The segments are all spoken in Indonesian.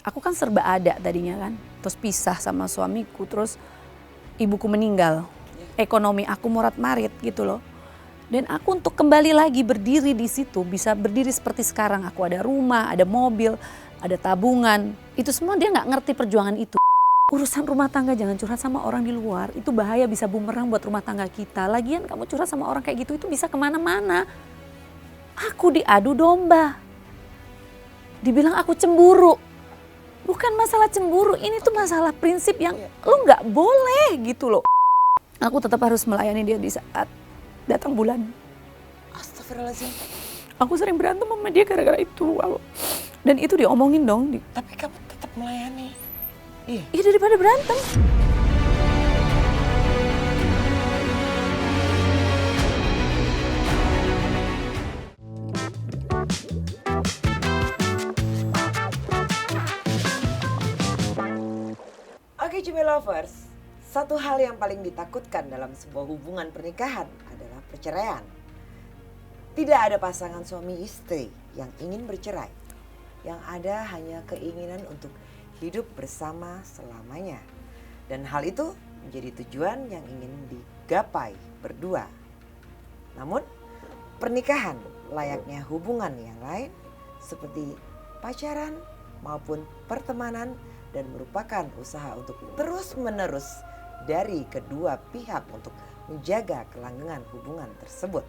Aku kan serba ada tadinya kan, terus pisah sama suamiku, terus ibuku meninggal. Ekonomi aku morat-marit gitu loh. Dan aku untuk kembali lagi berdiri di situ, bisa berdiri seperti sekarang. Aku ada rumah, ada mobil, ada tabungan. Itu semua dia nggak ngerti perjuangan itu. Urusan rumah tangga jangan curhat sama orang di luar. Itu bahaya, bisa bumerang buat rumah tangga kita. Lagian kamu curhat sama orang kayak gitu itu bisa kemana-mana. Aku diadu domba. Dibilang aku cemburu. Bukan masalah cemburu, ini tuh masalah prinsip yang lo nggak boleh gitu loh. Aku tetap harus melayani dia di saat datang bulan. Astagfirullahaladzim. Aku sering berantem sama dia gara-gara itu. Dan itu diomongin dong. Tapi kamu tetap melayani. Iya. Ya daripada berantem. Oke, Cumi Lovers, satu hal yang paling ditakutkan dalam sebuah hubungan pernikahan adalah perceraian. Tidak ada pasangan suami istri yang ingin bercerai. Yang ada hanya keinginan untuk hidup bersama selamanya. Dan hal itu menjadi tujuan yang ingin digapai berdua. Namun, pernikahan layaknya hubungan yang lain seperti pacaran maupun pertemanan dan merupakan usaha untuk terus-menerus dari kedua pihak untuk menjaga kelanggengan hubungan tersebut.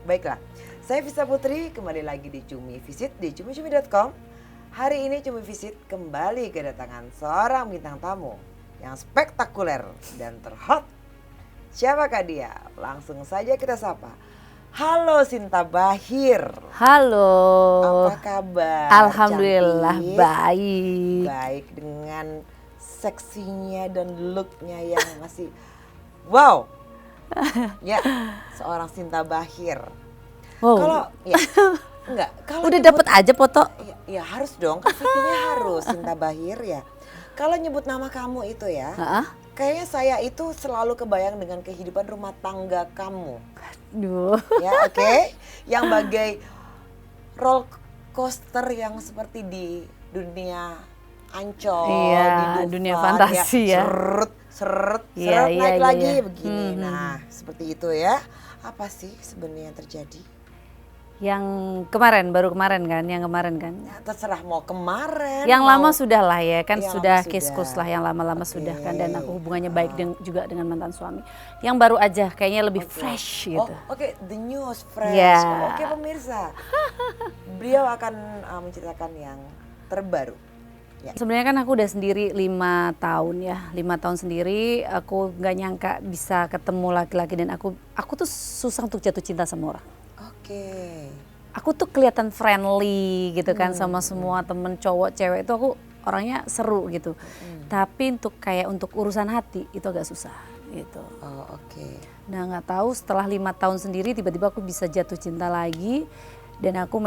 Baiklah, saya Visa Putri kembali lagi di Cumi Visit di cumi-cumi.com. Hari ini Cumi Visit kembali kedatangan seorang bintang tamu yang spektakuler dan terhot. Siapakah dia? Langsung saja kita sapa. Halo Sinta Bahir. Halo. Apa kabar? Alhamdulillah cantik? baik. Baik, dengan seksinya dan looknya yang masih wow. Ya, seorang Sinta Bahir. Wow. Kalau ya enggak, kalau Udah dapet aja foto. ya harus dong, kan VP-nya harus Sinta Bahir ya. Kalau nyebut nama kamu itu ya, kayaknya saya itu selalu kebayang dengan kehidupan rumah tangga kamu. Aduh. Ya, oke. Yang bagai roller coaster yang seperti di dunia Ancol, Iya, di Dufan, dunia fantasi ya. Seret, Iya, naik iya, lagi iya. begini. Nah, seperti itu ya. Apa sih sebenarnya yang terjadi? Yang kemarin, baru kemarin kan, yang kemarin kan. Ya, terserah mau kemarin. Yang mau lama sudah lah ya, kan Yang sudah lama sudah. kiskus lah, yang lama-lama Oke. sudah kan. Dan aku hubungannya baik juga dengan mantan suami. Yang baru aja, kayaknya lebih fresh gitu. Oh, oke, the news fresh. Ya. Oke, pemirsa. Beliau akan menceritakan yang terbaru. Ya. Sebenarnya kan aku udah sendiri 5 tahun ya, 5 tahun sendiri. Aku nggak nyangka bisa ketemu laki-laki dan aku tuh susah untuk jatuh cinta sama orang. Oke. Aku tuh kelihatan friendly gitu kan sama semua temen cowok cewek itu aku orangnya seru gitu. Tapi untuk urusan hati itu agak susah gitu. Oh, oke. Nah nggak tahu setelah 5 tahun sendiri tiba-tiba aku bisa jatuh cinta lagi dan aku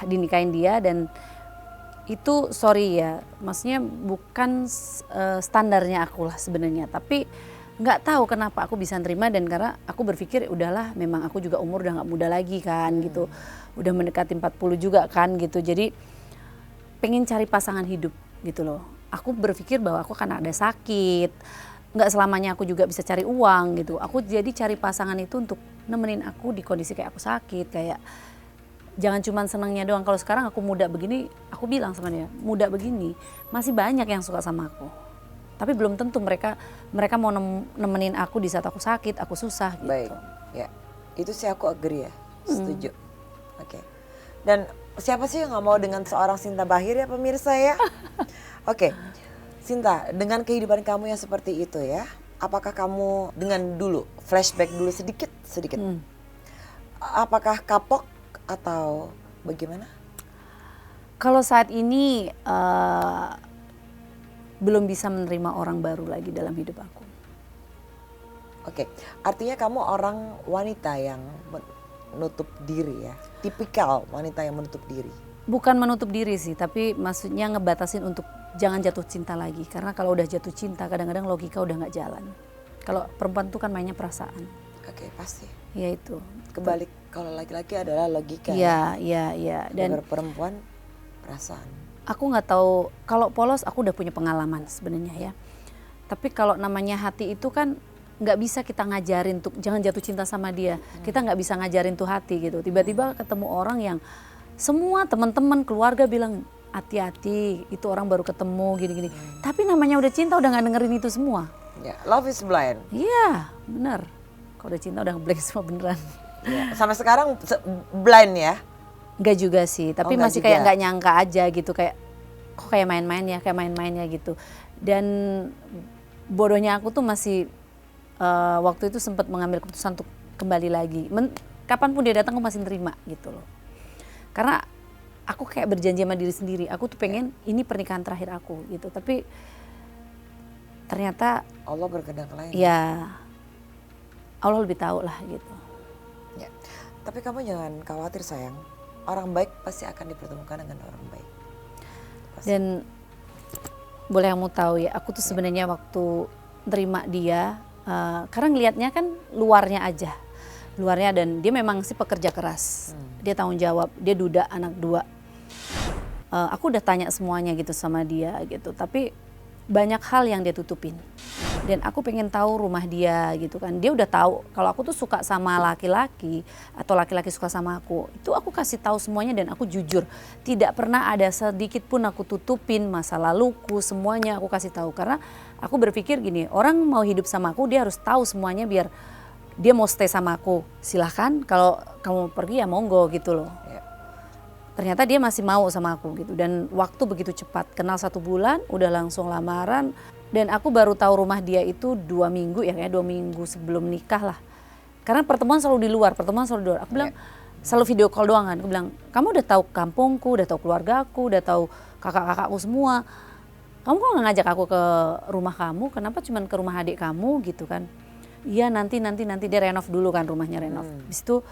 dinikahin dia dan itu sorry ya, maksudnya bukan standarnya aku lah sebenarnya, tapi nggak tahu kenapa aku bisa nerima dan karena aku berpikir udahlah memang aku juga umur udah nggak muda lagi kan gitu, udah mendekati 40 juga kan gitu, jadi pengen cari pasangan hidup gitu loh. Aku berpikir bahwa aku kan ada sakit, nggak selamanya aku juga bisa cari uang gitu, aku jadi cari pasangan itu untuk nemenin aku di kondisi kayak aku sakit, kayak jangan cuma senangnya doang. Kalau sekarang aku muda begini, aku bilang sama dia, muda begini masih banyak yang suka sama aku. Tapi belum tentu mereka mau nemenin aku di saat aku sakit, aku susah gitu. Baik, ya. Itu sih aku agree ya, setuju. Oke. Dan siapa sih yang gak mau dengan seorang Sinta Bahir ya pemirsa ya? Oke, Sinta, dengan kehidupan kamu yang seperti itu ya, apakah kamu dengan dulu, flashback dulu sedikit? Apakah kapok atau bagaimana? Kalau saat ini belum bisa menerima orang baru lagi dalam hidup aku. Oke, artinya kamu orang wanita yang menutup diri ya, tipikal wanita yang menutup diri. Bukan menutup diri sih, tapi maksudnya ngebatasin untuk jangan jatuh cinta lagi. Karena kalau udah jatuh cinta kadang-kadang logika udah nggak jalan. Kalau perempuan tuh kan mainnya perasaan. Oke, pasti. Ya itu. Kebalik, kalau laki-laki adalah logika Iya. Dan perempuan perasaan. aku nggak tahu, kalau polos aku udah punya pengalaman sebenarnya ya. Tapi kalau namanya hati itu kan nggak bisa kita ngajarin tuh jangan jatuh cinta sama dia. Kita nggak bisa ngajarin tuh hati gitu. Tiba-tiba ketemu orang yang semua teman-teman keluarga bilang hati-hati, itu orang baru ketemu gini-gini. Tapi namanya udah cinta udah nggak dengerin itu semua. Ya, love is blind. Iya, bener. Kalau udah cinta udah ngeblank semua beneran. Ya, sampai sekarang blind ya? Enggak juga sih, tapi enggak masih juga. kayak nggak nyangka aja gitu, kayak kok kayak main-main ya gitu. Dan bodohnya aku tuh masih waktu itu sempat mengambil keputusan untuk kembali lagi. Kapanpun dia datang aku masih nerima gitu loh. Karena aku kayak berjanji sama diri sendiri, aku tuh pengen ini pernikahan terakhir aku gitu. Tapi ternyata Allah berkehendak lain. ya Allah lebih tahu lah gitu. Ya. Tapi kamu jangan khawatir sayang. Orang baik pasti akan dipertemukan dengan orang baik. Pasti. Dan boleh kamu tahu ya, aku tuh sebenarnya waktu terima dia, karena ngelihatnya kan luarnya aja. Luarnya, dan dia memang sih pekerja keras. Dia tanggung jawab, dia duda anak 2. Aku udah tanya semuanya gitu sama dia gitu, tapi banyak hal yang dia tutupin. Dan aku pengen tahu rumah dia gitu kan. Dia udah tahu kalau aku tuh suka sama laki-laki atau laki-laki suka sama aku. Itu aku kasih tahu semuanya dan aku jujur. Tidak pernah ada sedikit pun aku tutupin masa laluku, semuanya aku kasih tahu. Karena aku berpikir gini, orang mau hidup sama aku dia harus tahu semuanya biar dia mau stay sama aku. Silahkan, kalau kamu pergi ya monggo gitu loh. Ya. Ternyata dia masih mau sama aku gitu, dan waktu begitu cepat, kenal 1 bulan udah langsung lamaran. Dan aku baru tahu rumah dia itu 2 minggu ya, kayak 2 minggu sebelum nikah lah. Karena pertemuan selalu di luar. Aku bilang selalu video call doang kan. Aku bilang, kamu udah tahu kampungku, udah tahu keluargaku, udah tahu kakak-kakakku semua. Kamu kok nggak ngajak aku ke rumah kamu? Kenapa cuman ke rumah adik kamu gitu kan? Iya nanti dia renov dulu kan, rumahnya renov. Habis itu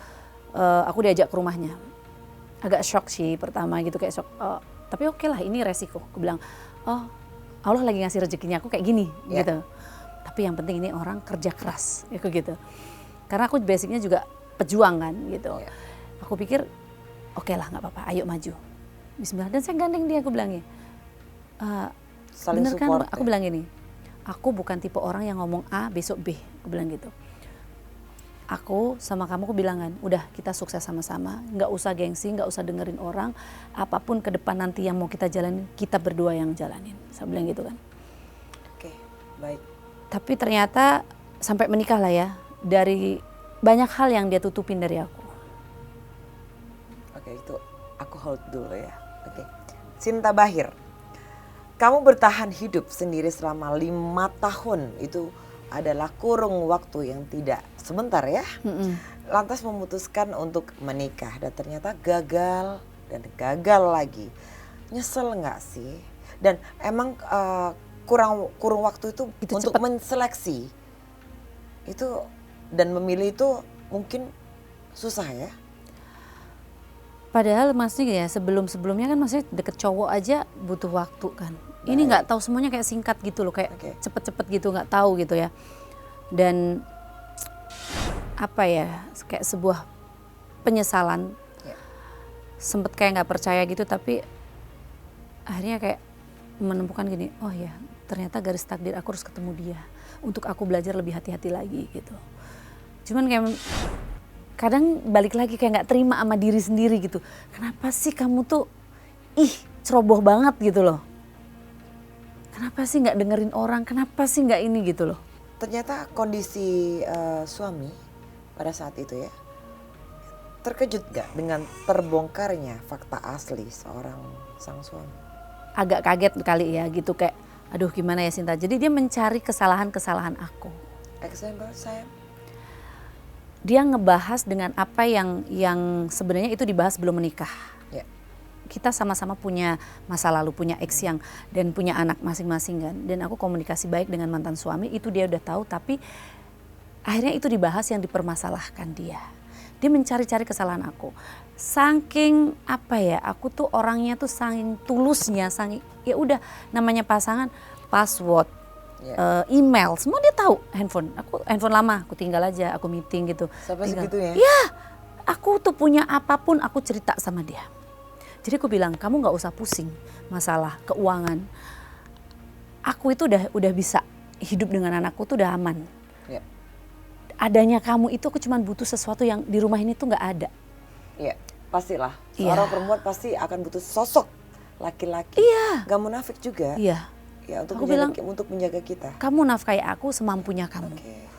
aku diajak ke rumahnya. Agak shock sih pertama gitu, kayak shock. Tapi oke lah, ini resiko. Aku bilang, oh Allah lagi ngasih rezekinya aku kayak gini gitu. Tapi yang penting ini orang kerja keras gitu. Karena aku basicnya juga pejuang kan gitu. Aku pikir oke lah nggak apa-apa, ayo maju. Bismillah. Dan saya gandeng dia, aku bilangnya. Saling Bener kan? support. Aku bilang gini, aku bukan tipe orang yang ngomong A besok B. Aku bilang gitu. Aku sama kamu, aku bilangan, udah kita sukses sama-sama, nggak usah gengsi, nggak usah dengerin orang, apapun ke depan nanti yang mau kita jalanin, kita berdua yang jalanin. Saya bilang gitu kan. Oke, baik. Tapi ternyata sampai menikah lah ya, dari banyak hal yang dia tutupin dari aku. Oke, itu aku hold dulu ya. Oke, Sinta Bahir, kamu bertahan hidup sendiri selama 5 tahun, itu adalah kurung waktu yang tidak sebentar ya. Lantas memutuskan untuk menikah dan ternyata gagal dan gagal lagi. Nyesel nggak sih? Dan emang kurung waktu itu untuk menseleksi itu dan memilih itu mungkin susah ya? Padahal masih ya sebelumnya kan masih deket cowok aja butuh waktu kan. Ini nggak tahu, semuanya kayak singkat gitu loh, kayak cepet-cepet gitu, nggak tahu gitu ya. Dan apa ya, kayak sebuah penyesalan. Sempet kayak nggak percaya gitu, tapi akhirnya kayak menemukan gini, oh ya ternyata garis takdir aku harus ketemu dia untuk aku belajar lebih hati-hati lagi gitu. Cuman kayak kadang balik lagi kayak nggak terima sama diri sendiri gitu. Kenapa sih kamu tuh ceroboh banget gitu loh. Kenapa sih nggak dengerin orang? Kenapa sih nggak ini gitu loh? Ternyata kondisi suami pada saat itu ya, terkejut gak dengan terbongkarnya fakta asli seorang sang suami? Agak kaget kali ya gitu, kayak aduh gimana ya Sinta. Jadi dia mencari kesalahan-kesalahan aku. Example saya? Dia ngebahas dengan apa yang sebenarnya itu dibahas belum menikah. Kita sama-sama punya masa lalu, punya ex yang dan punya anak masing-masing kan. Dan aku komunikasi baik dengan mantan suami, itu dia udah tahu, tapi akhirnya itu dibahas yang dipermasalahkan dia. Dia mencari-cari kesalahan aku. Saking apa ya, aku tuh orangnya tuh saking tulusnya, saking ya udah namanya pasangan, password, email, semua dia tahu. Handphone lama, aku tinggal aja, aku meeting gitu. Sampai segitunya? Ya, aku tuh punya apapun aku cerita sama dia. Jadi aku bilang, kamu nggak usah pusing masalah keuangan. Aku itu udah bisa hidup dengan anakku tuh udah aman. Ya. Adanya kamu itu aku cuma butuh sesuatu yang di rumah ini tuh nggak ada. Iya, pastilah. Iya. Seorang perempuan pasti akan butuh sosok laki-laki. Iya. Gak munafik juga. Iya. Ya, Aku bilang, untuk menjaga kita. kamu nafkahi aku semampunya kamu. Oke.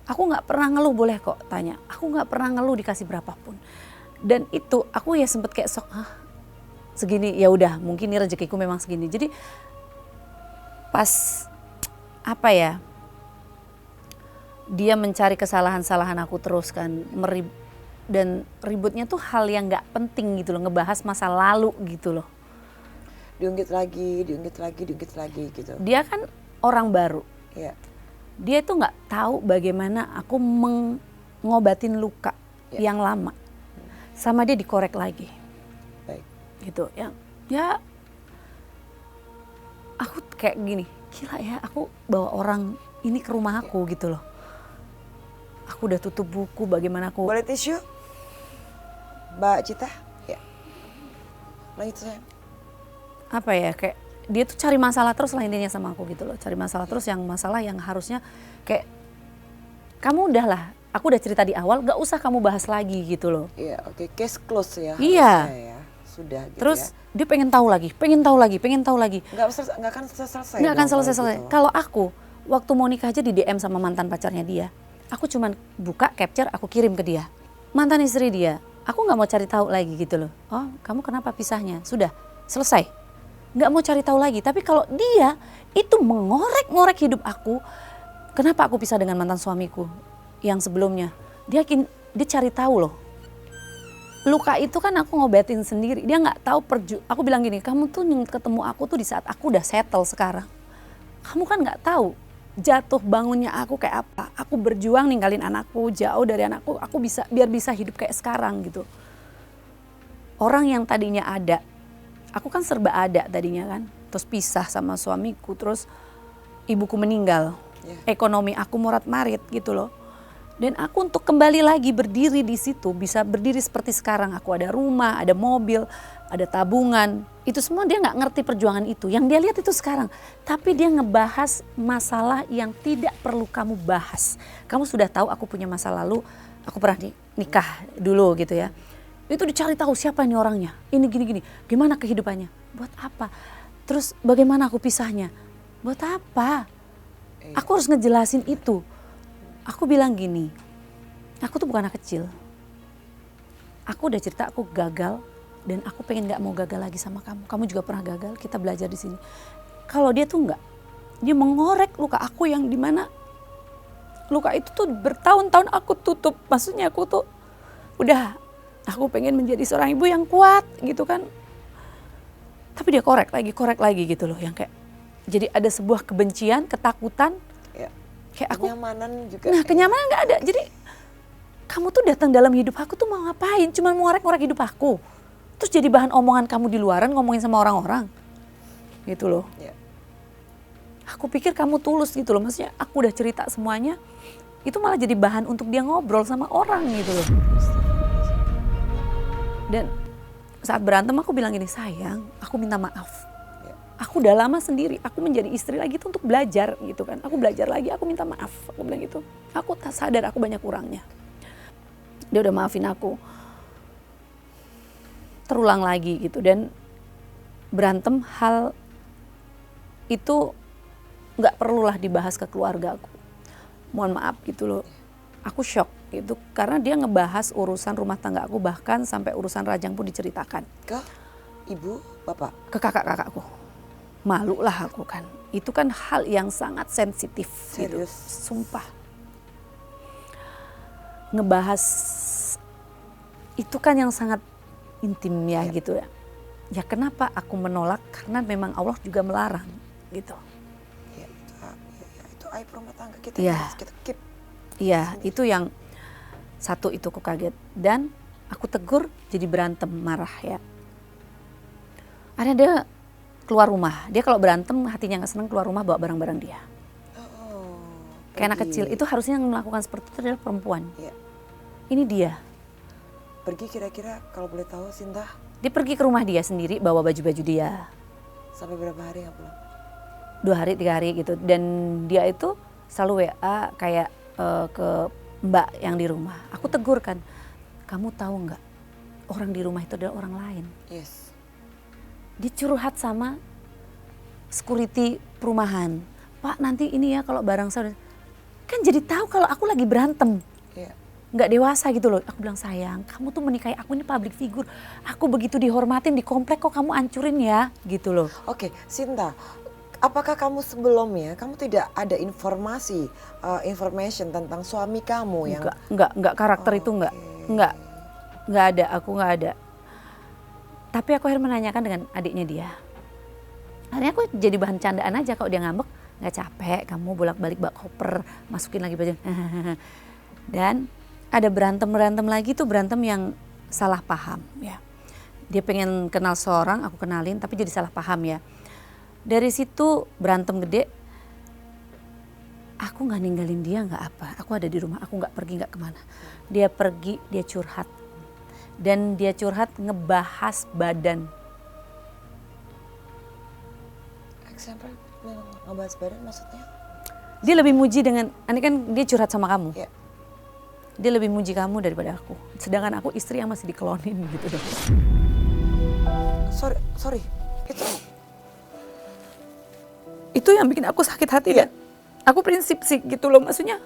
Aku nggak pernah ngeluh, boleh kok tanya. Aku nggak pernah ngeluh dikasih berapapun. Dan itu aku ya sempet kayak segini, ya udah mungkin ini rezekiku memang segini. Jadi pas apa ya, dia mencari kesalahan-kesalahan aku terus kan, dan ributnya tuh hal yang nggak penting gitu loh, ngebahas masa lalu gitu loh. Diungkit lagi gitu. Dia kan orang baru. Iya. Dia itu nggak tahu bagaimana aku mengobatin luka yang lama. Sama dia dikorek lagi. Baik. Gitu ya aku kayak gini, gila ya, aku bawa orang ini ke rumah aku gitu loh. Aku udah tutup buku, bagaimana aku. Boleh tisu? Mbak Cita? Ya. Lanjut saya. Apa ya, kayak dia tuh cari masalah terus lah intinya sama aku gitu loh. Cari masalah terus, yang masalah yang harusnya kayak kamu udahlah, aku udah cerita di awal, gak usah kamu bahas lagi gitu loh. Iya, oke. Case close ya. Iya. Ya. Sudah gitu. Terus ya. dia pengen tahu lagi. Nggak akan selesai. Nggak akan dong selesai. gitu. Kalau aku waktu mau nikah aja di DM sama mantan pacarnya dia, aku cuman buka capture, aku kirim ke dia. Mantan istri dia, aku nggak mau cari tahu lagi gitu loh. Oh, kamu kenapa pisahnya? Sudah selesai. Nggak mau cari tahu lagi. Tapi kalau dia itu mengorek-ngorek hidup aku, kenapa aku pisah dengan mantan suamiku yang sebelumnya? Dia cari tahu loh. Luka itu kan aku ngobatin sendiri. Dia nggak tahu aku bilang gini, kamu tuh ketemu aku tuh di saat aku udah settle sekarang. Kamu kan nggak tahu jatuh bangunnya aku kayak apa. Aku berjuang ninggalin anakku, jauh dari anakku, aku biar bisa hidup kayak sekarang gitu. Orang yang tadinya ada, aku kan serba ada tadinya kan. Terus pisah sama suamiku, terus ibuku meninggal. Ekonomi aku morat-marit gitu loh. Dan aku untuk kembali lagi berdiri di situ, bisa berdiri seperti sekarang. Aku ada rumah, ada mobil, ada tabungan. Itu semua dia nggak ngerti perjuangan itu. Yang dia lihat itu sekarang. Tapi dia ngebahas masalah yang tidak perlu kamu bahas. Kamu sudah tahu aku punya masa lalu, aku pernah nikah dulu gitu ya. Itu dicari tahu siapa ini orangnya. Ini gini-gini, gimana kehidupannya? Buat apa? Terus bagaimana aku pisahnya? Buat apa? Aku harus ngejelasin itu. Aku bilang gini, aku tuh bukan anak kecil. Aku udah cerita aku gagal dan aku pengen gak mau gagal lagi sama kamu. Kamu juga pernah gagal, kita belajar di sini. Kalau dia tuh enggak, dia mengorek luka aku yang dimana luka itu tuh bertahun-tahun aku tutup. Maksudnya aku tuh udah, aku pengen menjadi seorang ibu yang kuat gitu kan. Tapi dia korek lagi gitu loh, yang kayak jadi ada sebuah kebencian, ketakutan. Kayak aku, kenyamanan juga. Nah kenyamanan nggak ada. Jadi kamu tuh datang dalam hidup aku tuh mau ngapain? Cuman ngorek-ngorek hidup aku. Terus jadi bahan omongan kamu di luaran, ngomongin sama orang-orang. Gitu loh. Ya. Aku pikir kamu tulus gitu loh. Maksudnya aku udah cerita semuanya. Itu malah jadi bahan untuk dia ngobrol sama orang gitu loh. Dan saat berantem aku bilang gini, sayang aku minta maaf. Aku udah lama sendiri, aku menjadi istri lagi tuh untuk belajar gitu kan. Aku belajar lagi, aku minta maaf, aku bilang gitu. Aku tak sadar aku banyak kurangnya. Dia udah maafin aku. Terulang lagi gitu, dan berantem hal itu gak perlulah dibahas ke keluarga aku. Mohon maaf gitu loh. Aku shock gitu, karena dia ngebahas urusan rumah tangga aku, bahkan sampai urusan rajang pun diceritakan. Ke ibu, bapak? Ke kakak-kakakku. Malu lah aku kan. Itu kan hal yang sangat sensitif. Serius? Gitu. Sumpah. Ngebahas itu kan yang sangat intim ya gitu ya. Ya kenapa aku menolak? Karena memang Allah juga melarang gitu. Ya, itu aib rumah tangga kita, ya. Harus kita keep. Iya, itu yang satu itu aku kaget. Dan aku tegur jadi berantem, marah ya. Ada dia keluar rumah, dia kalau berantem hatinya nggak senang, keluar rumah bawa barang-barang dia. Kayak anak kecil, itu harusnya yang melakukan seperti itu adalah perempuan. Ya. Ini dia. Pergi kira-kira kalau boleh tahu Sinta Dia pergi ke rumah dia sendiri bawa baju-baju dia. Sampai berapa hari nggak pulang? 2 hari 3 hari gitu. Dan dia itu selalu WA kayak ke mbak yang di rumah. Aku tegur kan, kamu tahu nggak orang di rumah itu adalah orang lain. Yes. Dia curhat sama security perumahan. Pak nanti ini ya kalau barang saya, kan jadi tahu kalau aku lagi berantem. Iya. Nggak dewasa gitu loh. Aku bilang sayang, kamu tuh menikahi aku, ini public figure. Aku begitu dihormatin di komplek kok kamu ancurin ya gitu loh. Oke, Sinta, apakah kamu sebelumnya kamu tidak ada informasi, information tentang suami kamu yang Enggak karakter itu enggak ada, aku enggak ada. Tapi aku akhirnya menanyakan dengan adiknya dia. Akhirnya aku jadi bahan candaan aja kalau dia ngambek, nggak capek kamu bolak-balik bak koper, masukin lagi baju. Dan ada berantem lagi tuh, berantem yang salah paham ya. Dia pengen kenal seorang, aku kenalin tapi jadi salah paham ya. Dari situ berantem gede. Aku nggak ninggalin dia nggak apa, aku ada di rumah, aku nggak pergi nggak kemana. Dia pergi, dia curhat. Dan dia curhat ngebahas badan. example ngebahas badan maksudnya? Dia lebih muji dengan, ini kan dia curhat sama kamu. Ya. Dia lebih muji kamu daripada aku. Sedangkan aku istri yang masih dikelonin gitu dong. Sorry. Itu yang bikin aku sakit hati dan aku prinsip sih gitu loh. Maksudnya,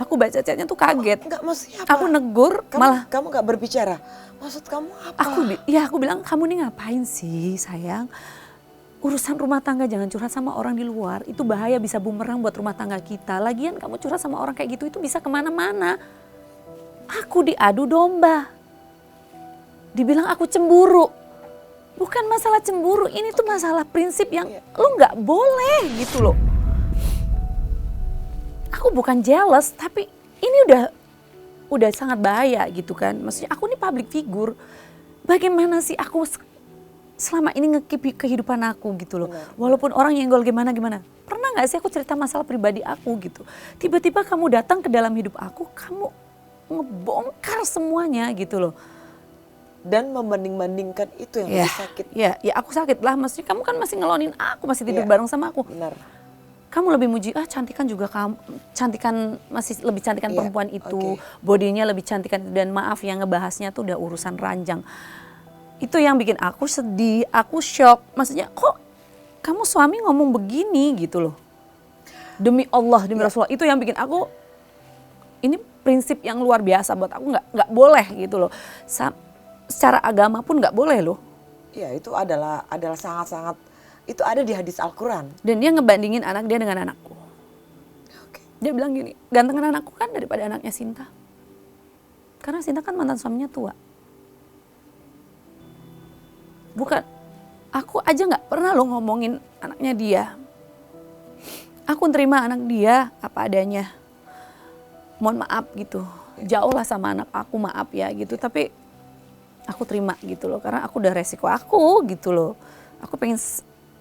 aku baca chatnya tuh kaget. Enggak, maksudnya apa? Aku negur, Kamu nggak berbicara. Maksud kamu apa? Aku bilang kamu nih ngapain sih sayang? Urusan rumah tangga jangan curhat sama orang di luar. Itu bahaya, bisa bumerang buat rumah tangga kita. Lagian kamu curhat sama orang kayak gitu itu bisa kemana-mana. Aku diadu domba. Dibilang aku cemburu. Bukan masalah cemburu, ini tuh masalah prinsip yang lu nggak boleh gitu loh. Aku bukan jealous, tapi ini udah sangat bahaya gitu kan. Maksudnya aku ini public figure. Bagaimana sih aku selama ini ngekip kehidupan aku gitu loh. Walaupun orang nyenggol gimana. Pernah gak sih aku cerita masalah pribadi aku gitu. Tiba-tiba kamu datang ke dalam hidup aku, kamu ngebongkar semuanya gitu loh. Dan membanding-bandingkan itu yang lebih sakit. Ya aku sakit lah, maksudnya kamu kan masih ngelonin aku, masih tidur bareng sama aku. Benar. Kamu lebih muji, cantikan juga kamu, masih lebih cantikan perempuan itu. Bodinya lebih cantikan, dan maaf yang ngebahasnya tuh udah urusan ranjang. Itu yang bikin aku sedih, aku shock. Maksudnya kok kamu suami ngomong begini gitu loh. Demi Allah, demi Rasulullah. Itu yang bikin aku, ini prinsip yang luar biasa buat aku, nggak boleh gitu loh. Secara agama pun nggak boleh loh. Iya, itu adalah sangat-sangat, itu ada di hadis Al-Quran. Dan dia ngebandingin anak dia dengan anakku. Dia bilang gini, gantengan anakku kan daripada anaknya Sinta. Karena Sinta kan mantan suaminya tua. Bukan, aku aja nggak pernah loh ngomongin anaknya dia. Aku terima anak dia apa adanya. Mohon maaf gitu, jauh lah sama anak aku, maaf ya gitu. Tapi aku terima gitu loh, karena aku udah resiko aku gitu loh. Aku pengen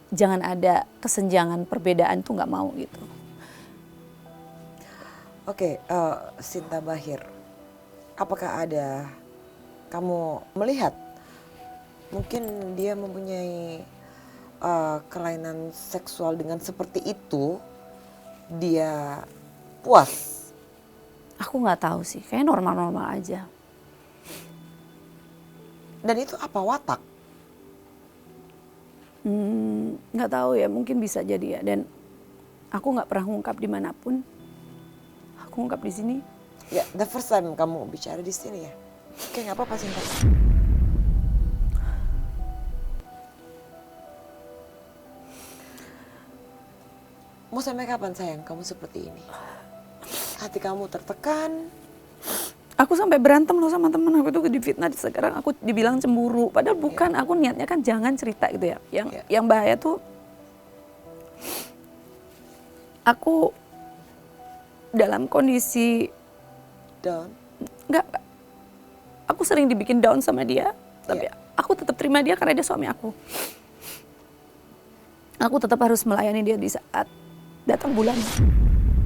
jangan ada kesenjangan, perbedaan tuh nggak mau gitu. Oke, Sinta Bahir, apakah ada kamu melihat mungkin dia mempunyai kelainan seksual dengan seperti itu, dia puas? Aku nggak tahu sih, kayak normal-normal aja. Dan itu apa, watak? Nggak tahu ya, mungkin bisa jadi ya. Dan aku nggak pernah ngungkap dimanapun. Aku ngungkap di sini. Ya, the first time kamu bicara di sini ya. Oke, nggak apa-apa Sinta. Mau sampai kapan sayang kamu seperti ini? Hati kamu tertekan. Aku sampai berantem loh sama temen aku tuh, difitnah. Sekarang aku dibilang cemburu. Padahal bukan, aku niatnya kan jangan cerita gitu ya. Yang bahaya tuh, aku dalam kondisi down. Enggak. Aku sering dibikin down sama dia. Tapi aku tetap terima dia karena dia suami aku. Aku tetap harus melayani dia di saat datang bulan.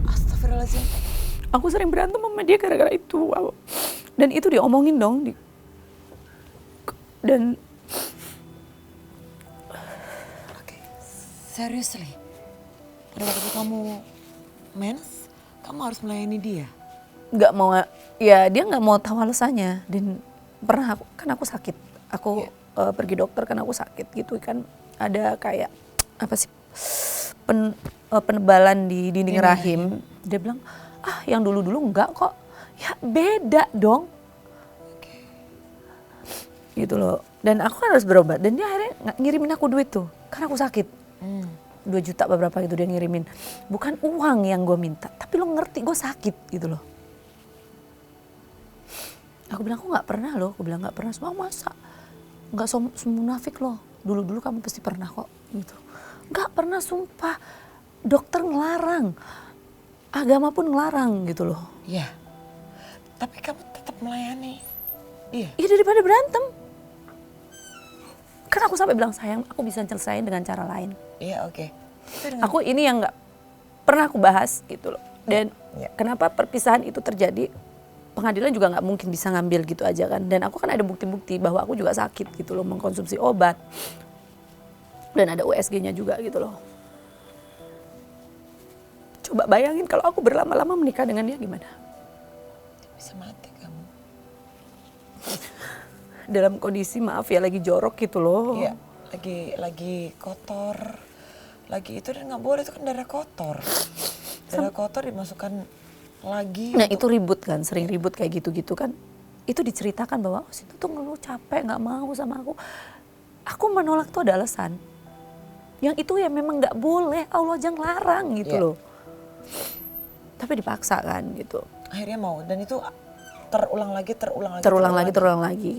Astagfirullahaladzim. Aku sering berantem sama dia gara-gara itu. Dan itu diomongin dong. Dan Seriously? Pada waktu kamu mens, kamu harus melayani dia? Nggak mau, ya dia nggak mau tahu alasannya. Dan pernah kan aku sakit, aku pergi dokter kan aku sakit gitu kan, ada kayak apa sih penebalan di dinding rahim. Dia bilang yang dulu enggak kok, ya beda dong. Gitu loh. Dan aku kan harus berobat dan dia akhirnya ngirimin aku duit tuh karena aku sakit. 2 juta beberapa gitu dia ngirimin. Bukan uang yang gue minta, tapi lo ngerti gue sakit gitu loh. Aku bilang aku nggak pernah loh, aku bilang nggak pernah. Semua masa nggak munafik loh. Dulu kamu pasti pernah kok gitu. Nggak pernah, sumpah. Dokter ngelarang, agama pun ngelarang gitu loh. Iya. Tapi kamu tetap melayani. Iya. Iya, daripada berantem. Kan aku sampai bilang sayang, aku bisa nyelesain dengan cara lain. Iya, oke. Aku ini yang nggak pernah aku bahas gitu loh. Dan kenapa perpisahan itu terjadi? Pengadilan juga nggak mungkin bisa ngambil gitu aja kan. Dan aku kan ada bukti-bukti bahwa aku juga sakit gitu loh, mengkonsumsi obat. Dan ada USG-nya juga gitu loh. Coba bayangin kalau aku berlama-lama menikah dengan dia gimana? Bisa mati kamu. Dalam kondisi maaf ya lagi jorok gitu loh. Iya, lagi kotor. Lagi itu dan nggak boleh, itu kan darah kotor. Darah kotor dimasukkan lagi. Nah itu ribut kan, sering ribut kayak gitu-gitu kan. Itu diceritakan bahwa situ tuh ngeluh capek nggak mau sama aku. Aku menolak tuh ada alasan. Yang itu ya memang nggak boleh, Allah aja ngelarang gitu loh. Tapi dipaksa kan gitu. Akhirnya mau, dan itu terulang lagi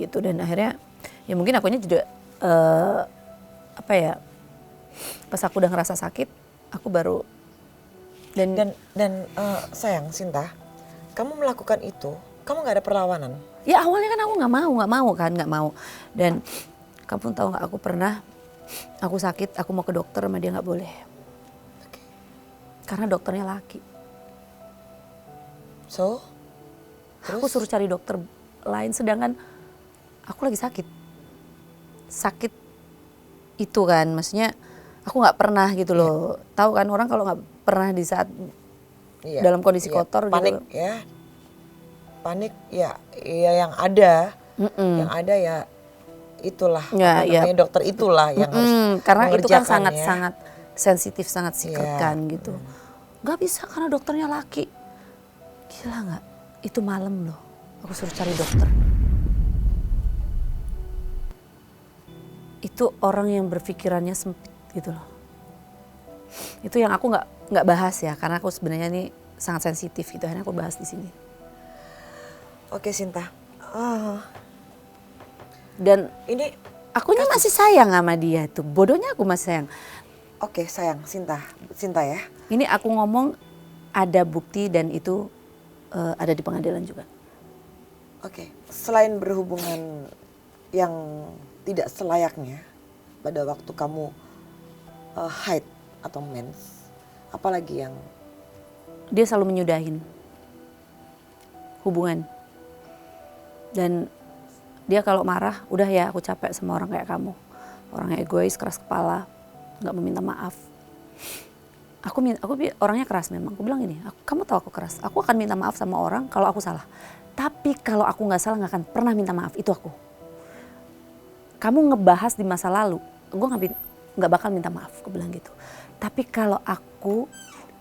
gitu. Dan akhirnya ya mungkin akunya juga pas aku udah ngerasa sakit, aku baru dan sayang Sinta, kamu melakukan itu, kamu nggak ada perlawanan? Ya awalnya kan aku nggak mau. Dan kamu tahu nggak, aku sakit, aku mau ke dokter sama dia nggak boleh. Karena dokternya laki. So? Terus? Aku suruh cari dokter lain, sedangkan aku lagi sakit. Sakit itu kan, maksudnya aku nggak pernah gitu loh. Tahu kan orang kalau nggak pernah di saat dalam kondisi kotor panik, gitu. Panik ya yang ada, ya itulah. Namanya dokter itulah yang harus karena itu kan mengerjakannya. sangat sensitif, sangat secret kan gitu. Nggak bisa karena dokternya laki. Gila nggak? Itu malam loh, aku suruh cari dokter. Itu orang yang berpikirannya sempit gitu loh. Itu yang aku nggak bahas ya, karena aku sebenarnya ini sangat sensitif gitu. Akhirnya aku bahas di sini. Oke Sinta. Dan ini akunya masih sayang sama dia tuh. Bodohnya aku masih sayang. Oke sayang, Sinta ya. Ini aku ngomong ada bukti dan itu ada di pengadilan juga. Oke, selain berhubungan yang tidak selayaknya pada waktu kamu haid atau mens, apalagi yang dia selalu menyudahin hubungan. Dan dia kalau marah, udah ya aku capek sama orang kayak kamu. Orang egois, keras kepala, nggak meminta maaf. Aku orangnya keras memang. Aku bilang gini, kamu tahu aku keras. Aku akan minta maaf sama orang kalau aku salah. Tapi kalau aku nggak salah nggak akan pernah minta maaf. Itu aku. Kamu ngebahas di masa lalu, gue nggak bakal minta maaf. Aku bilang gitu. Tapi kalau aku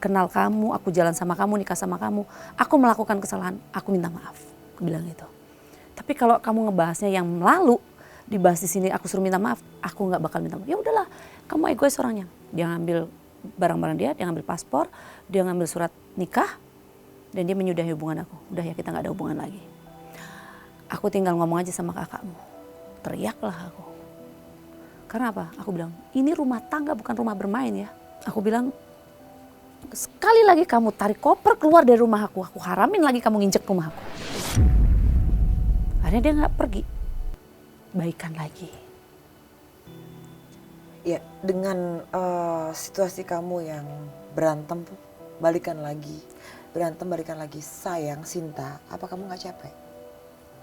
kenal kamu, aku jalan sama kamu, nikah sama kamu, aku melakukan kesalahan, aku minta maaf. Aku bilang gitu. Tapi kalau kamu ngebahasnya yang lalu, dibahas di sini, aku suruh minta maaf, aku nggak bakal minta maaf. Ya udahlah, kamu egois orangnya. Dia ngambil barang-barang dia ngambil paspor, dia ngambil surat nikah, dan dia menyudahi hubungan aku. Udah ya kita nggak ada hubungan lagi. Aku tinggal ngomong aja sama kakakmu. Teriaklah aku. Karena apa? Aku bilang, ini rumah tangga bukan rumah bermain ya. Aku bilang, sekali lagi kamu tarik koper keluar dari rumah aku haramin lagi kamu nginjek rumah aku. Akhirnya dia nggak pergi. Baikan lagi. Ya, dengan situasi kamu yang berantem, balikan lagi, sayang, Sinta, apa kamu nggak capek?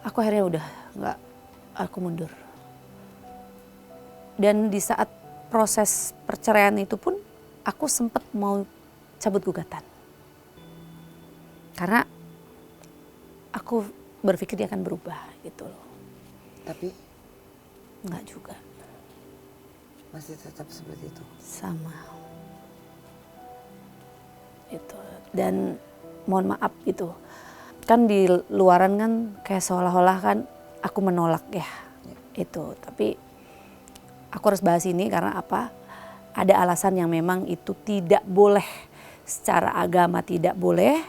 Aku akhirnya udah nggak, aku mundur. Dan di saat proses perceraian itu pun aku sempat mau cabut gugatan. Karena aku berpikir dia akan berubah gitu loh. Tapi Enggak juga. masih tetap seperti itu. Sama. Itu. Dan mohon maaf gitu. Kan di luaran kan kayak seolah-olah kan aku menolak ya. Itu. Tapi aku harus bahas ini karena apa? Ada alasan yang memang itu tidak boleh. Secara agama tidak boleh,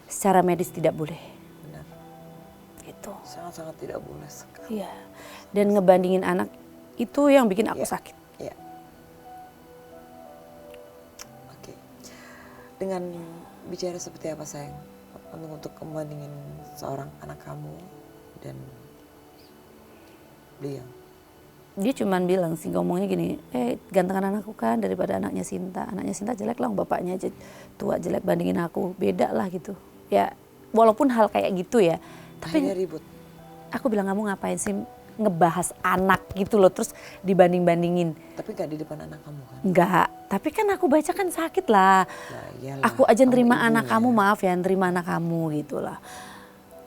secara medis tidak boleh. Benar. Gitu. Sangat-sangat tidak boleh sekali. Iya. Dan ngebandingin anak itu yang bikin aku sakit. Iya. Oke. Dengan bicara seperti apa sayang? Untuk membandingin seorang anak kamu dan beliau. Dia cuman bilang sih, ngomongnya gini, gantengan anakku kan daripada anaknya Sinta. Anaknya Sinta jelek lah, bapaknya aja tua jelek, bandingin aku, beda lah gitu. Ya walaupun hal kayak gitu ya. Akhirnya Tapi ribut. aku bilang, kamu ngapain sih ngebahas anak gitu loh, terus dibanding-bandingin. Tapi gak di depan anak kamu kan? Enggak, tapi kan aku baca kan sakit lah. Ya, iyalah, Aku aja kamu nerima ibunya. anak kamu, maaf ya, nerima anak kamu gitu lah.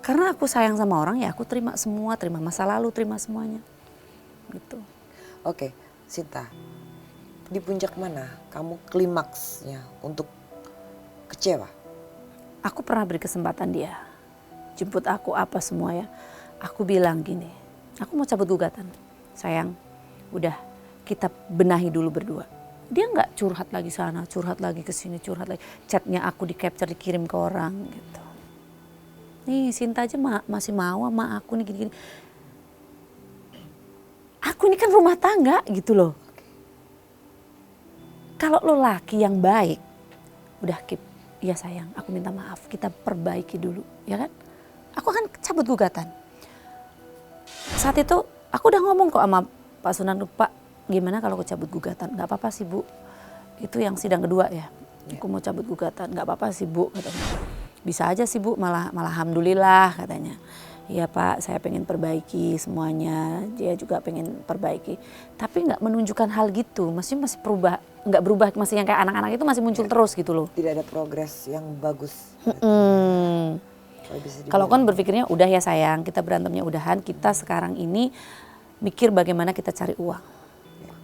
Karena aku sayang sama orang ya aku terima semua, terima masa lalu, terima semuanya. Gitu. Oke, Sinta. Di puncak mana kamu klimaksnya untuk kecewa? Aku pernah beri kesempatan dia. Jemput aku apa semua ya. Aku bilang gini, aku mau cabut gugatan. Sayang, udah kita benahi dulu berdua. Dia nggak curhat lagi sana, curhat lagi ke sini, curhat lagi. Chatnya aku di capture dikirim ke orang gitu. Nih Sinta aja masih mau sama aku nih gini-gini. Aku ini kan rumah tangga gitu loh. Kalau lo laki yang baik, udah keep. Iya sayang, aku minta maaf, kita perbaiki dulu, ya kan? Aku akan cabut gugatan. Saat itu aku udah ngomong kok sama Pak Sunan, Pak gimana kalau aku cabut gugatan? Gak apa-apa sih Bu, itu yang sidang kedua ya. Aku mau cabut gugatan, gak apa-apa sih Bu katanya. Bisa aja sih Bu, malah alhamdulillah katanya. Iya Pak, saya pengen perbaiki semuanya, dia juga pengen perbaiki. Tapi nggak menunjukkan hal gitu, maksudnya masih nggak berubah, masih yang kayak anak-anak itu masih muncul terus gitu loh. Tidak ada progres yang bagus. Kalau kan berpikirnya udah ya sayang, kita berantemnya udahan, kita sekarang ini mikir bagaimana kita cari uang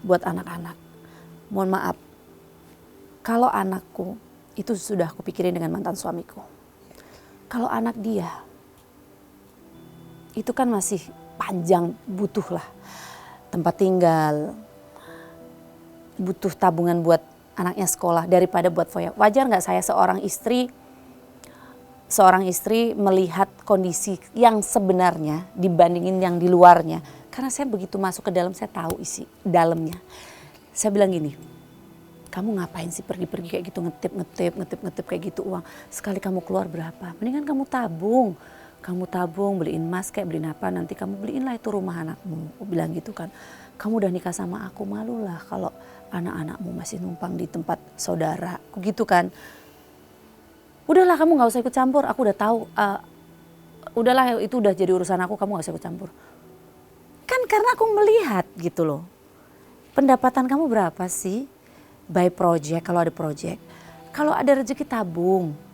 buat anak-anak. Mohon maaf, kalau anakku itu sudah aku pikirin dengan mantan suamiku. Kalau anak dia itu kan masih panjang, butuh lah tempat tinggal, butuh tabungan buat anaknya sekolah daripada buat foya. Wajar nggak saya seorang istri melihat kondisi yang sebenarnya dibandingin yang di luarnya. Karena saya begitu masuk ke dalam, saya tahu isi dalamnya. Saya bilang gini, kamu ngapain sih pergi-pergi kayak gitu, ngetip kayak gitu uang. Sekali kamu keluar berapa? Mendingan kamu tabung. Kamu tabung, beliin emas kayak beliin apa, nanti kamu beliin lah itu rumah anakmu. Aku bilang gitu kan. Kamu udah nikah sama aku, malulah kalau anak-anakmu masih numpang di tempat saudara. Aku gitu kan. Udahlah kamu gak usah ikut campur, aku udah tahu. Udahlah itu udah jadi urusan aku, kamu gak usah ikut campur. Kan karena aku melihat gitu loh. Pendapatan kamu berapa sih? By project, kalau ada project. Kalau ada rezeki tabung.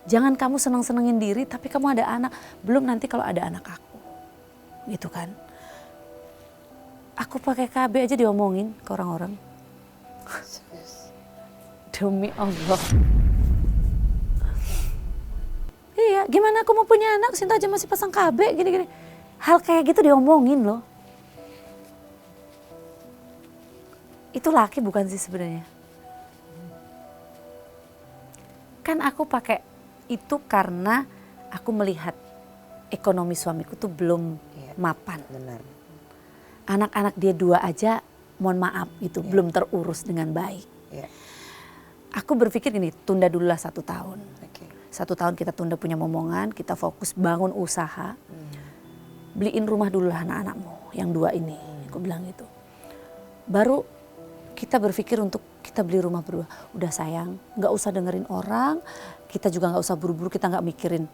Jangan kamu seneng-senengin diri tapi kamu ada anak. Belum nanti kalau ada anak aku. Gitu kan. Aku pakai KB aja diomongin ke orang-orang. Demi Allah. Iya, gimana aku mau punya anak, Sinta aja masih pasang KB gini-gini. Hal kayak gitu diomongin loh. Itu laki bukan sih sebenarnya? Kan aku pakai itu karena aku melihat ekonomi suamiku tuh belum mapan. Benar. Anak-anak dia 2 aja, mohon maaf gitu, belum terurus dengan baik. Aku berpikir gini, tunda dulu lah 1 tahun. 1 tahun kita tunda punya momongan, kita fokus bangun usaha. Beliin rumah dulu lah anak-anakmu, yang 2 ini. Aku bilang gitu. Baru kita berpikir untuk kita beli rumah berdua. Udah sayang, gak usah dengerin orang. Kita juga gak usah buru-buru, kita gak mikirin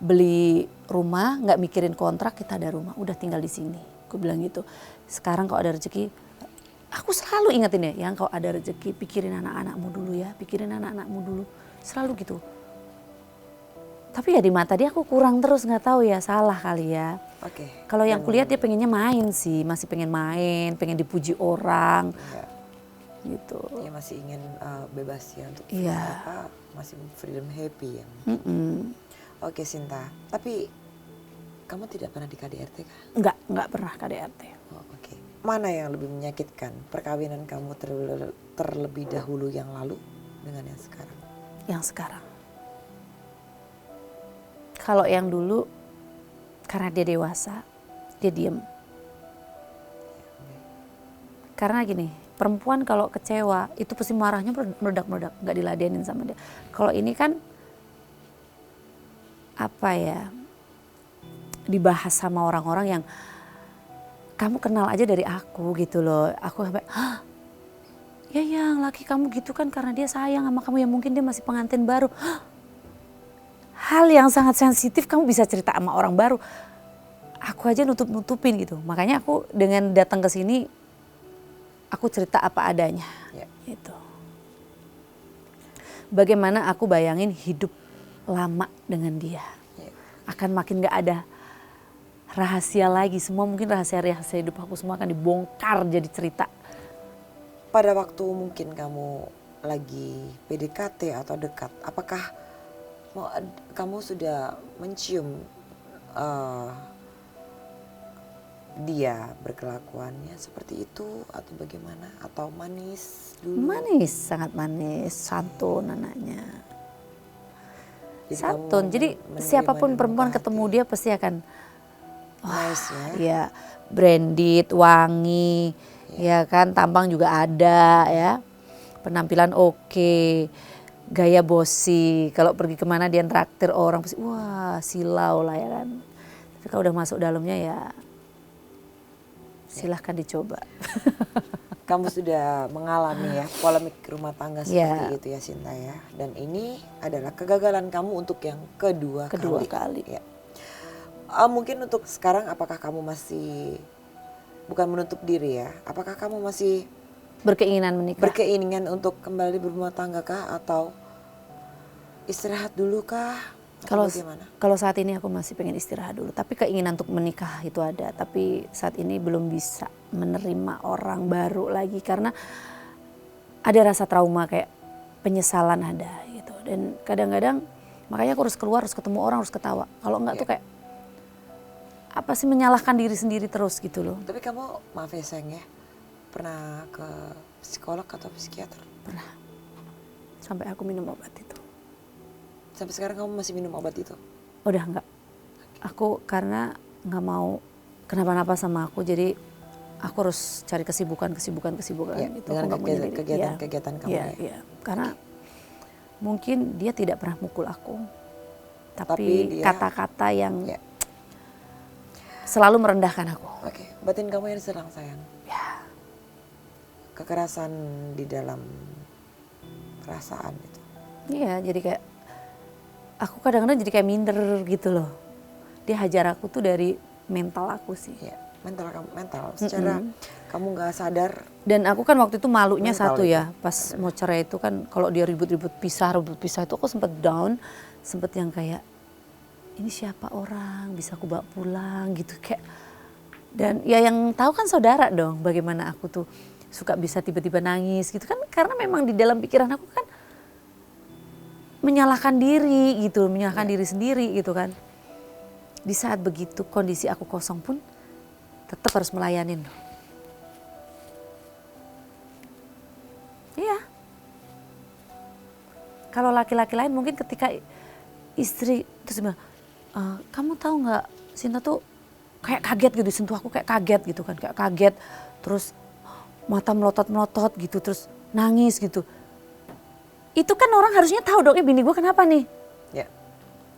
beli rumah, gak mikirin kontrak, kita ada rumah. Udah tinggal di sini. Aku bilang gitu. Sekarang kalau ada rezeki, aku selalu ingetin ya, yang kau ada rezeki pikirin anak-anakmu dulu ya, pikirin anak-anakmu dulu, selalu gitu. Tapi ya di mata dia aku kurang terus, nggak tahu ya, salah kali ya. Oke. Kalau yang kulihat dia pengennya main sih, masih pengen main, pengen dipuji orang, Ya, gitu. dia masih ingin bebas ya untuk Iya. masih freedom happy ya. Mm-mm. Oke Sinta, tapi kamu tidak pernah di KDRT kah? Nggak pernah KDRT. Oh, oke. Mana yang lebih menyakitkan, perkawinan kamu terlebih dahulu yang lalu dengan yang sekarang? Yang sekarang. Kalau yang dulu karena dia dewasa, dia diem. Karena gini, perempuan kalau kecewa itu pasti marahnya meledak-meledak, nggak diladenin sama dia. Kalau ini kan apa ya, dibahas sama orang-orang yang kamu kenal aja dari aku gitu loh. Aku sampai, hah? Ya yang laki kamu gitu kan karena dia sayang sama kamu, ya mungkin dia masih pengantin baru. Hah? Hal yang sangat sensitif kamu bisa cerita sama orang baru. Aku aja nutup-nutupin gitu. Makanya aku dengan datang ke sini, aku cerita apa adanya. Ya. Gitu. Bagaimana aku bayangin hidup lama dengan dia. Ya. Akan makin gak ada rahasia lagi. Semua mungkin rahasia-rahasia hidup aku semua akan dibongkar jadi cerita. Pada waktu mungkin kamu lagi PDKT atau dekat, apakah kamu sudah mencium dia berkelakuannya seperti itu atau bagaimana? Atau manis dulu? Manis, sangat manis, santun anaknya. Jadi Santun, kamu jadi menerima siapapun dengan perempuan buka ketemu hati. dia pasti akan Nice ya. ya branded, wangi, ya kan, tampang juga ada ya, penampilan oke, gaya bossy. Kalau pergi kemana dia traktir orang pasti wah silau lah ya kan. Tapi kalau udah masuk dalamnya ya silahkan dicoba. Kamu sudah mengalami ya polemik rumah tangga seperti Ya. itu ya Sinta ya. Dan ini adalah kegagalan kamu untuk yang kedua kali. Ya. Mungkin untuk sekarang apakah kamu masih, bukan menutup diri ya, apakah kamu masih Berkeinginan menikah. berkeinginan untuk kembali berumah tangga kah atau istirahat dulu kah? Atau bagaimana? Kalau saat ini aku masih pengen istirahat dulu, tapi keinginan untuk menikah itu ada. Tapi saat ini belum bisa menerima orang baru lagi karena ada rasa trauma, kayak penyesalan ada gitu. Dan kadang-kadang makanya aku harus keluar, harus ketemu orang, harus ketawa. Kalau enggak tuh kayak apa sih, menyalahkan diri sendiri terus gitu loh. Tapi kamu, maaf ya sayang ya, pernah ke psikolog atau psikiater? Pernah. Sampai aku minum obat itu. Sampai sekarang kamu masih minum obat itu? Udah enggak. Aku karena nggak mau kenapa-napa sama aku, jadi aku harus cari kesibukan Ya, gitu. dengan Aku nggak mau nyendiri. kegiatan kamu Iya, ya. iya. Karena mungkin dia tidak pernah mukul aku, Tapi tapi dia- kata-kata yang Ya. selalu merendahkan aku. Oke, batin kamu yang diserang sayang. Ya, Kekerasan di dalam perasaan itu. iya. Jadi kayak aku kadang-kadang jadi kayak minder gitu loh. Dia hajar aku tuh dari mental aku sih. Ya, mental. Secara kamu nggak sadar. Dan aku kan waktu itu malunya Mental satu itu. ya, pas mau cerai itu kan kalau dia ribut-ribut pisah itu aku sempet down, sempet yang kayak ini siapa orang bisa aku bawa pulang gitu kayak. Dan ya yang tahu kan saudara dong bagaimana aku tuh suka bisa tiba-tiba nangis gitu kan, karena memang di dalam pikiran aku kan menyalahkan diri gitu, menyalahkan diri sendiri gitu kan. Di saat begitu kondisi aku kosong pun tetap harus melayanin. Iya. Kalau laki-laki lain mungkin ketika istri terus bilang, kamu tahu nggak, Sinta tuh kayak kaget gitu, disentuh aku kayak kaget gitu kan, kayak kaget, terus mata melotot-melotot gitu, terus nangis gitu. Itu kan orang harusnya tahu dong, bini gue kenapa nih? Ya.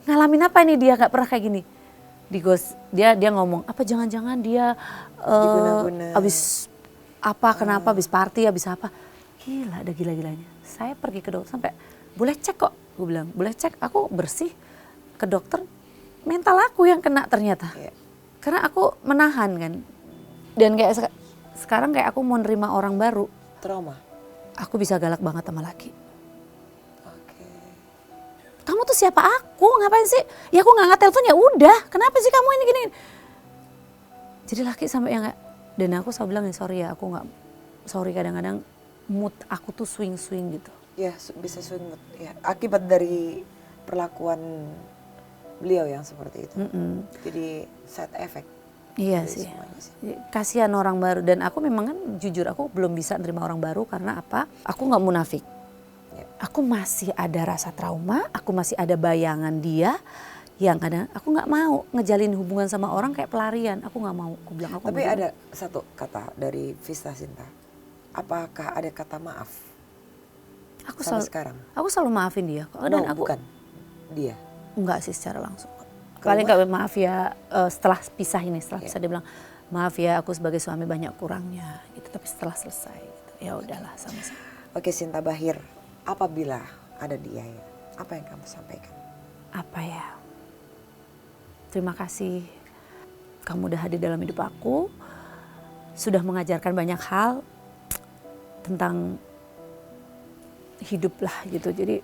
Ngalamin apa nih, dia nggak pernah kayak gini. Dia ngomong, apa jangan-jangan dia Diguna-guna. abis apa, kenapa, abis party, abis apa. Gila, ada gila-gilanya. Saya pergi ke dokter sampai, boleh cek kok, gue bilang, boleh cek, aku bersih. Ke dokter, mental aku yang kena ternyata. Ya. Karena aku menahan kan. Dan kayak sekarang kayak aku mau nerima orang baru, Trauma. aku bisa galak banget sama laki. Oke. Kamu tuh siapa aku? Ngapain sih? Ya aku nggak angkat telepon ya udah. Kenapa sih kamu ini gini? Jadi laki sampai yang kayak, dan aku selalu bilang sorry ya, aku nggak, sorry kadang-kadang mood aku tuh swing-swing gitu. Ya bisa swing mood. Ya, akibat dari perlakuan beliau yang seperti itu. Jadi side effect. Iya dari sih. semuanya sih. Kasihan orang baru, dan aku memang kan jujur aku belum bisa nerima orang baru karena apa? Aku nggak munafik. Ya. Aku masih ada rasa trauma, aku masih ada bayangan dia yang kadang aku nggak mau ngejalin hubungan sama orang kayak pelarian. Aku nggak mau. Aku bilang aku Tapi nggak mau. ada satu kata dari Vista Sinta. Apakah ada kata maaf Aku sampai selalu, sekarang? aku selalu maafin dia. No, Dan aku bukan dia. enggak sih secara langsung. Kalau Paling nggak maaf ya setelah pisah ini, setelah Iya. pisah dia bilang maaf ya aku sebagai suami banyak kurangnya gitu. Tapi setelah selesai gitu, ya udahlah sama-sama. Oke, Sinta Bahir, apabila ada dia ya, apa yang kamu sampaikan? Apa ya? Terima kasih kamu udah hadir dalam hidup aku, sudah mengajarkan banyak hal tentang hidup lah gitu. Jadi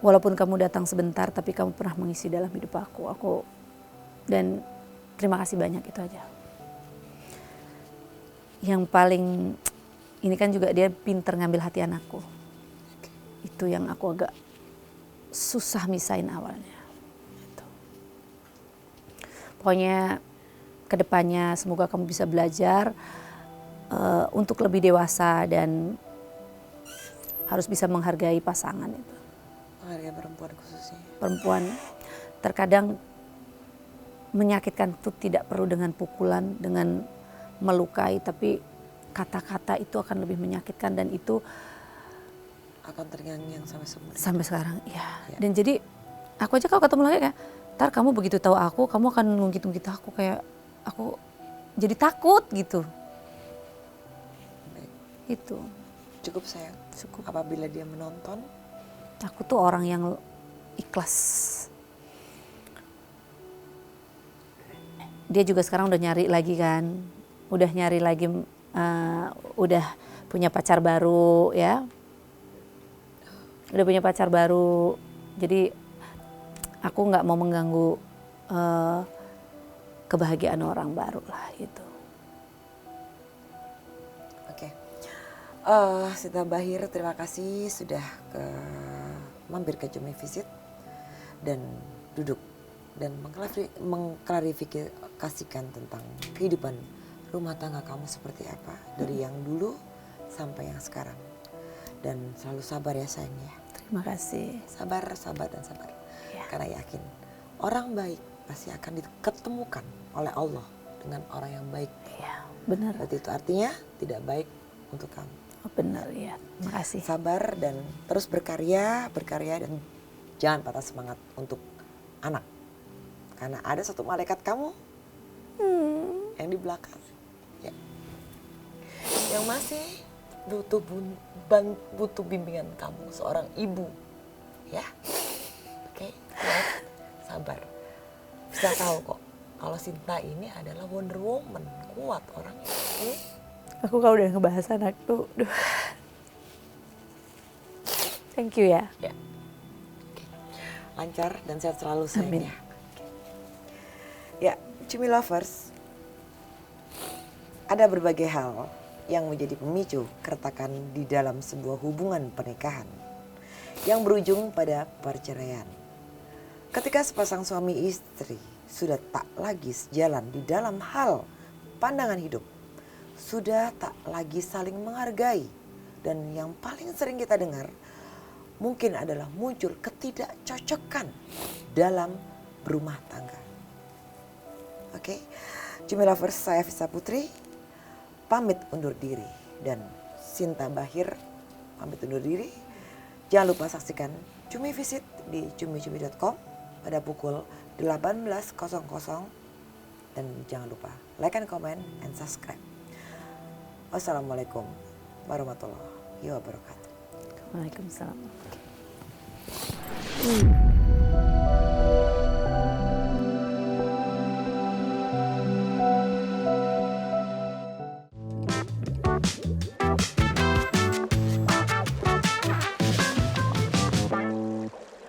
walaupun kamu datang sebentar tapi kamu pernah mengisi dalam hidup aku dan terima kasih banyak, itu aja. Yang paling ini kan juga dia pinter ngambil hati anakku. Itu yang aku agak susah misain awalnya. Gitu. Pokoknya kedepannya semoga kamu bisa belajar untuk lebih dewasa dan harus bisa menghargai pasangan itu. Menghargai perempuan khususnya. Perempuan terkadang menyakitkan itu tidak perlu dengan pukulan, dengan melukai, tapi kata-kata itu akan lebih menyakitkan dan itu Akan terngiang-ngiang sampai seumur hidup. sampai sekarang ya. Ya. Dan jadi aku aja kalau ketemu lagi kayak, ntar kamu begitu tahu aku, kamu akan ngungkit-ngungkit aku, kayak aku jadi takut gitu. Baik. Itu Cukup sayang. cukup. Apabila dia menonton, Aku tuh orang yang ikhlas. Dia juga sekarang udah nyari lagi kan, udah nyari lagi, udah punya pacar baru ya, udah punya pacar baru. Jadi aku nggak mau mengganggu kebahagiaan orang baru lah gitu. oke. Sinta Bahir, terima kasih sudah mampir ke Cumi Visit dan duduk dan mengklarifikasikan tentang kehidupan rumah tangga kamu seperti apa dari yang dulu sampai yang sekarang. Dan selalu sabar ya sayang ya. Terima kasih. Sabar, sabar dan sabar. Ya. Karena yakin orang baik pasti akan diketemukan oleh Allah dengan orang yang baik. Iya benar. Berarti itu artinya tidak baik untuk kamu. Oh, benar ya. Terima kasih. Sabar dan terus berkarya dan jangan patah semangat untuk anak. Karena ada satu malaikat kamu yang di belakang. Ya. Yang masih butuh bimbingan kamu, seorang ibu. Ya. Oke, kuat, sabar. Bisa tahu kok kalau Sinta ini adalah Wonder Woman, kuat orangnya. Oke? Aku kalau udah ngebahas anak tuh, duh. Thank you ya. Ya. Oke. Lancar dan sehat selalu Amin. sayangnya. Ya, Cumi Lovers. Ada berbagai hal yang menjadi pemicu keretakan di dalam sebuah hubungan pernikahan yang berujung pada perceraian. Ketika sepasang suami istri sudah tak lagi sejalan di dalam hal pandangan hidup, sudah tak lagi saling menghargai, dan yang paling sering kita dengar mungkin adalah muncul ketidakcocokan dalam berumah tangga. Oke, Cumi Lovers, saya Vista Putri pamit undur diri dan Sinta Bahir pamit undur diri. Jangan lupa saksikan Cumi Visit di cumicumi.com pada pukul 18.00 dan jangan lupa like and comment and subscribe. Wassalamualaikum warahmatullahi wabarakatuh. Waalaikumsalam.